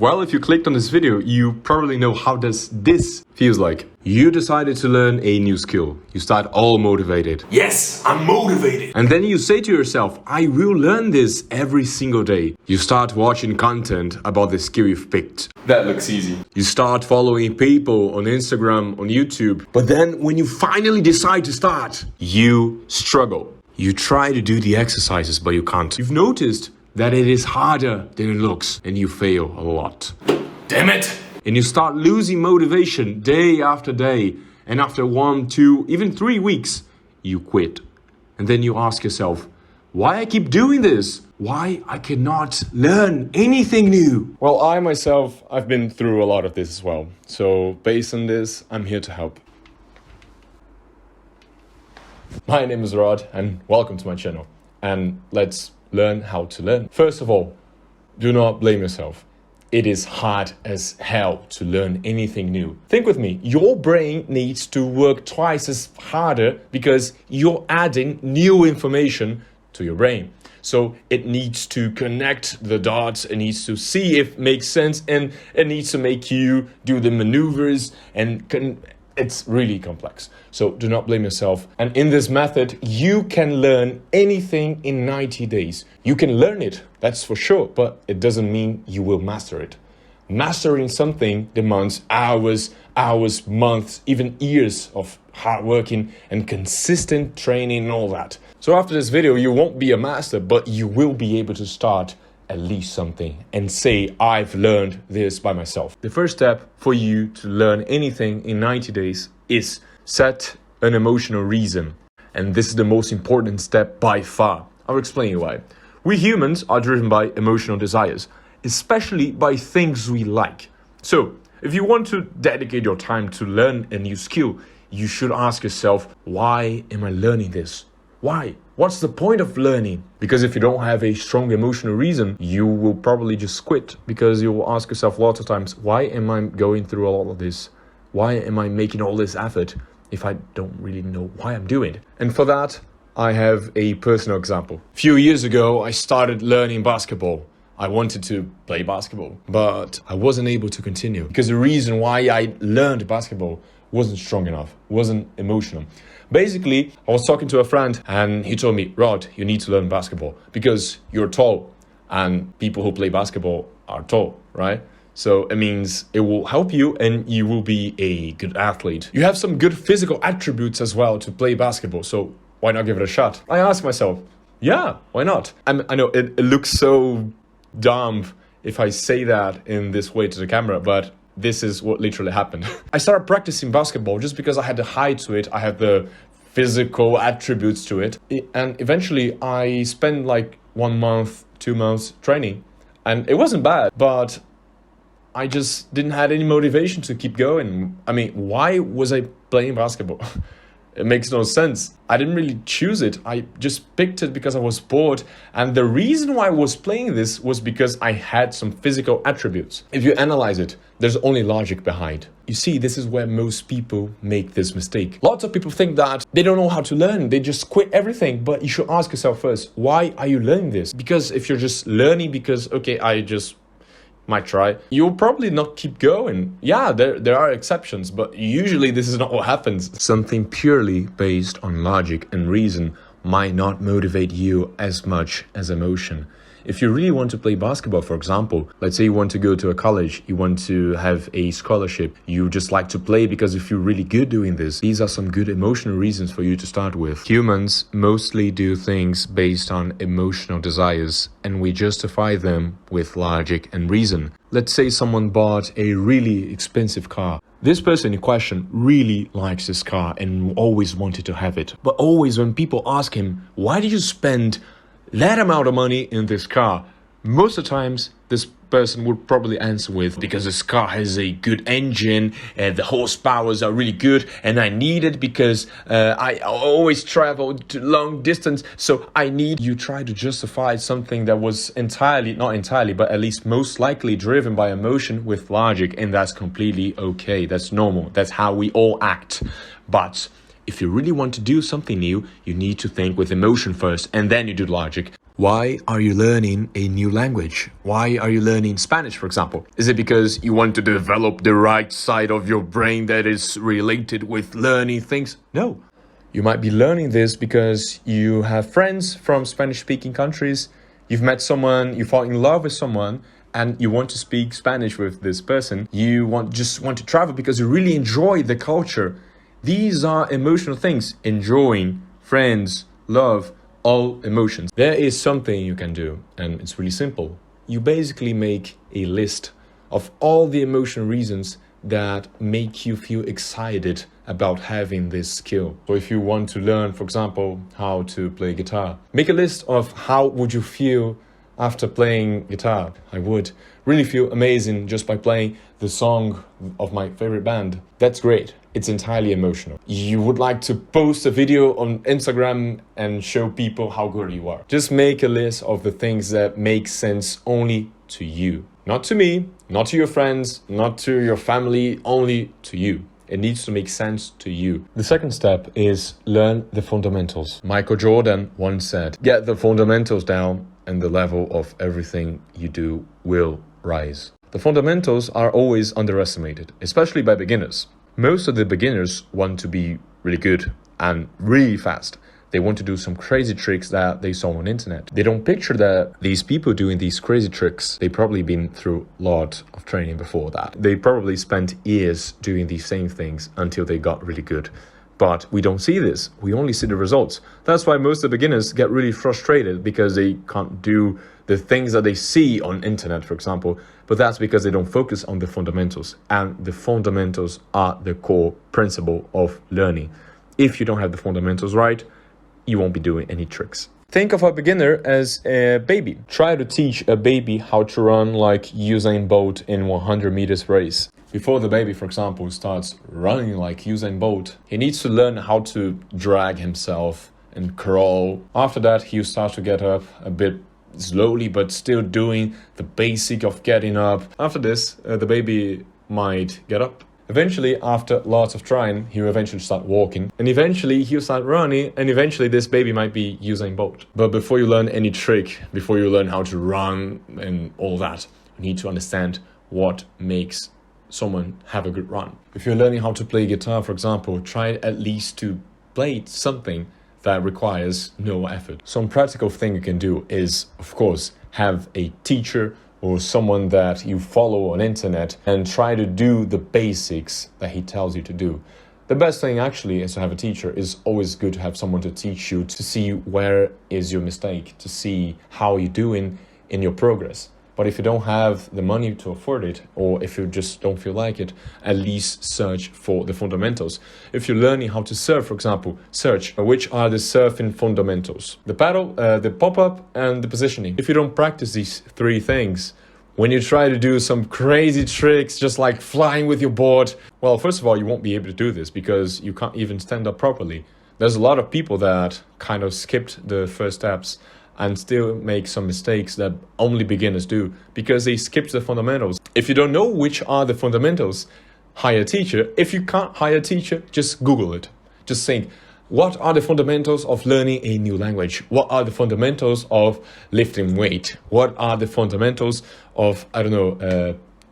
Well, if you clicked on this video, you probably know how does this feels like. You decided to learn a new skill. You start all motivated. Yes, I'm motivated. And then you say to yourself, I will learn this every single day. You start watching content about the skill you've picked. That looks easy. You start following people on Instagram, on YouTube. But then when you finally decide to start, you struggle. You try to do the exercises, but you can't. You've noticed that it is harder than it looks, and you fail a lot. Damn it! And you start losing motivation day after day. And after 1, 2, even 3 weeks, you quit. And then you ask yourself, why I keep doing this? Why I cannot learn anything new? Well, I myself, I've been through a lot of this as well. So based on this, I'm here to help. My name is Rod and welcome to my channel. And let's learn how to learn. First of all, do not blame yourself. It is hard as hell to learn anything new. Think with me, your brain needs to work twice as harder because you're adding new information to your brain. So it needs to connect the dots, it needs to see if it makes sense, and it needs to make you do the maneuvers, and it's really complex. So do not blame yourself. And in this method, you can learn anything in 90 days. You can learn it, that's for sure, but it doesn't mean you will master it. Mastering something demands hours, months, even years of hard working and consistent training and all that. So after this video, you won't be a master, but you will be able to start at least something and say, I've learned this by myself. The first step for you to learn anything in 90 days is set an emotional reason. And this is the most important step by far. I'll explain you why. We humans are driven by emotional desires, especially by things we like. So if you want to dedicate your time to learn a new skill, you should ask yourself, why am I learning this? Why? What's the point of learning? Because if you don't have a strong emotional reason, you will probably just quit, because you will ask yourself lots of times, why am I going through all of this? Why am I making all this effort if I don't really know why I'm doing it? And for that, I have a personal example. A few years ago, I started learning basketball. I wanted to play basketball, but I wasn't able to continue because the reason why I learned basketball wasn't strong enough, wasn't emotional. Basically, I was talking to a friend and he told me, Rod, you need to learn basketball because you're tall and people who play basketball are tall, right? So it means it will help you and you will be a good athlete. You have some good physical attributes as well to play basketball, so why not give it a shot? I asked myself, yeah, why not? I know it looks so dumb if I say that in this way to the camera, but this is what literally happened. I started practicing basketball just because I had the height to it, I had the physical attributes to it, and eventually I spent like 1 month, 2 months training, and it wasn't bad, but I just didn't have any motivation to keep going. I mean, why was I playing basketball? It makes no sense. I didn't really choose it. I just picked it because I was bored. And the reason why I was playing this was because I had some physical attributes. If you analyze it, there's only logic behind. You see, this is where most people make this mistake. Lots of people think that they don't know how to learn. They just quit everything. But you should ask yourself first, why are you learning this? Because if you're just learning because, okay, I just might try, you'll probably not keep going. Yeah, there are exceptions, but usually this is not what happens. Something purely based on logic and reason might not motivate you as much as emotion. If you really want to play basketball, for example, let's say you want to go to a college, you want to have a scholarship, you just like to play because you feel really good doing this. These are some good emotional reasons for you to start with. Humans mostly do things based on emotional desires, and we justify them with logic and reason. Let's say someone bought a really expensive car. This person in question really likes this car and always wanted to have it. But always when people ask him, why did you spend that amount of money in this car? Most of the times, this person would probably answer with, because this car has a good engine and the horsepowers are really good and I need it because I always travel to long distance, so I need. You try to justify something that was not entirely, but at least most likely driven by emotion with logic, and that's completely okay. That's normal. That's how we all act. But if you really want to do something new, you need to think with emotion first and then you do logic. Why are you learning a new language? Why are you learning Spanish, for example? Is it because you want to develop the right side of your brain that is related with learning things? No. You might be learning this because you have friends from Spanish-speaking countries, you've met someone, you fall in love with someone, and you want to speak Spanish with this person. You just want to travel because you really enjoy the culture. These are emotional things. Enjoying, friends, love, all emotions. There is something you can do, and it's really simple. You basically make a list of all the emotional reasons that make you feel excited about having this skill. So if you want to learn, for example, how to play guitar, make a list of how would you feel after playing guitar. I would really feel amazing just by playing the song of my favorite band. That's great. It's entirely emotional. You would like to post a video on Instagram and show people how good you are. Just make a list of the things that make sense only to you. Not to me, not to your friends, not to your family, only to you. It needs to make sense to you. The second step is learn the fundamentals. Michael Jordan once said, get the fundamentals down and the level of everything you do will rise. The fundamentals are always underestimated, especially by beginners. Most of the beginners want to be really good and really fast. They want to do some crazy tricks that they saw on the internet. They don't picture that these people doing these crazy tricks, they probably been through a lot of training before that. They probably spent years doing these same things until they got really good. But we don't see this. We only see the results. That's why most of the beginners get really frustrated because they can't do the things that they see on internet, for example. But that's because they don't focus on the fundamentals. And the fundamentals are the core principle of learning. If you don't have the fundamentals right, you won't be doing any tricks. Think of a beginner as a baby. Try to teach a baby how to run like Usain Bolt in 100 meters race. Before the baby, for example, starts running like Usain Bolt, he needs to learn how to drag himself and crawl. After that, he'll start to get up a bit slowly, but still doing the basic of getting up. After this, the baby might get up. Eventually, after lots of trying, he'll eventually start walking. And eventually, he'll start running. And eventually, this baby might be Usain Bolt. But before you learn any trick, before you learn how to run and all that, you need to understand what makes someone have a good run. If you're learning how to play guitar, for example, try at least to play something that requires no effort. Some practical thing you can do is, of course, have a teacher or someone that you follow on internet and try to do the basics that he tells you to do. The best thing actually is to have a teacher. It's always good to have someone to teach you, to see where is your mistake, to see how you're doing in your progress. But if you don't have the money to afford it, or if you just don't feel like it, at least search for the fundamentals. If you're learning how to surf, for example, search which are the surfing fundamentals. The paddle, the pop-up, and the positioning. If you don't practice these three things, when you try to do some crazy tricks, just like flying with your board, well, first of all, you won't be able to do this because you can't even stand up properly. There's a lot of people that kind of skipped the first steps and still make some mistakes that only beginners do because they skip the fundamentals. If you don't know which are the fundamentals, hire a teacher. If you can't hire a teacher, just Google it. Just think, what are the fundamentals of learning a new language? What are the fundamentals of lifting weight? What are the fundamentals of,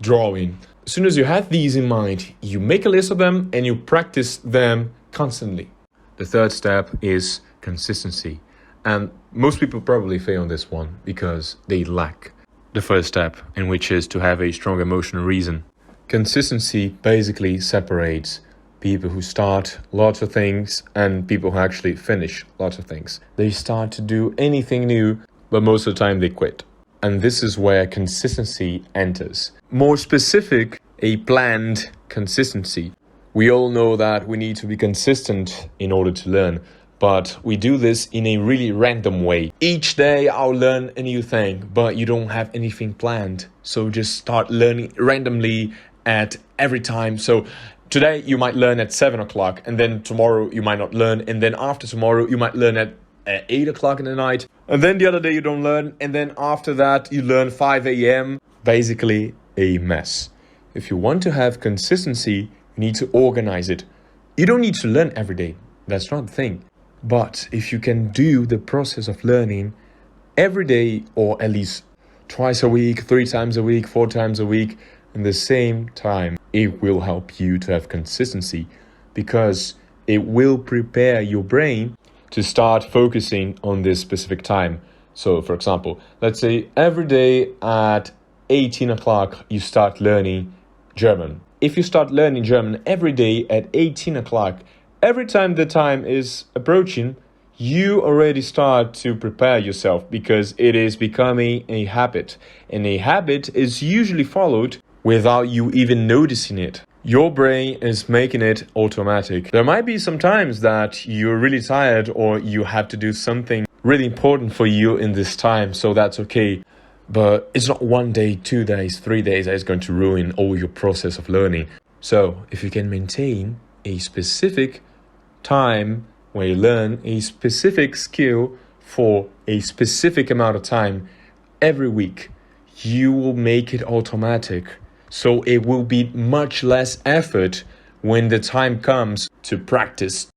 drawing? As soon as you have these in mind, you make a list of them and you practice them constantly. The third step is consistency. And most people probably fail on this one because they lack the first step, in which is to have a strong emotional reason. Consistency basically separates people who start lots of things and people who actually finish lots of things. They start to do anything new, but most of the time they quit. And this is where consistency enters. More specific, a planned consistency. We all know that we need to be consistent in order to learn. But we do this in a really random way. Each day I'll learn a new thing, but you don't have anything planned. So just start learning randomly at every time. So today you might learn at 7 o'clock, and then tomorrow you might not learn. And then after tomorrow you might learn at 8 o'clock in the night. And then the other day you don't learn. And then after that you learn 5 a.m. Basically a mess. If you want to have consistency, you need to organize it. You don't need to learn every day. That's not the thing. But if you can do the process of learning every day, or at least twice a week, 3 times a week, 4 times a week, in the same time, it will help you to have consistency, because it will prepare your brain to start focusing on this specific time. So, for example, let's say every day at 18 o'clock, you start learning German. If you start learning German every day at 18 o'clock, every time the time is approaching, you already start to prepare yourself, because it is becoming a habit. And a habit is usually followed without you even noticing it. Your brain is making it automatic. There might be some times that you're really tired, or you have to do something really important for you in this time, so that's okay. But it's not 1 day, 2 days, 3 days that is going to ruin all your process of learning. So if you can maintain a specific time where you learn a specific skill for a specific amount of time every week, you will make it automatic. So it will be much less effort when the time comes to practice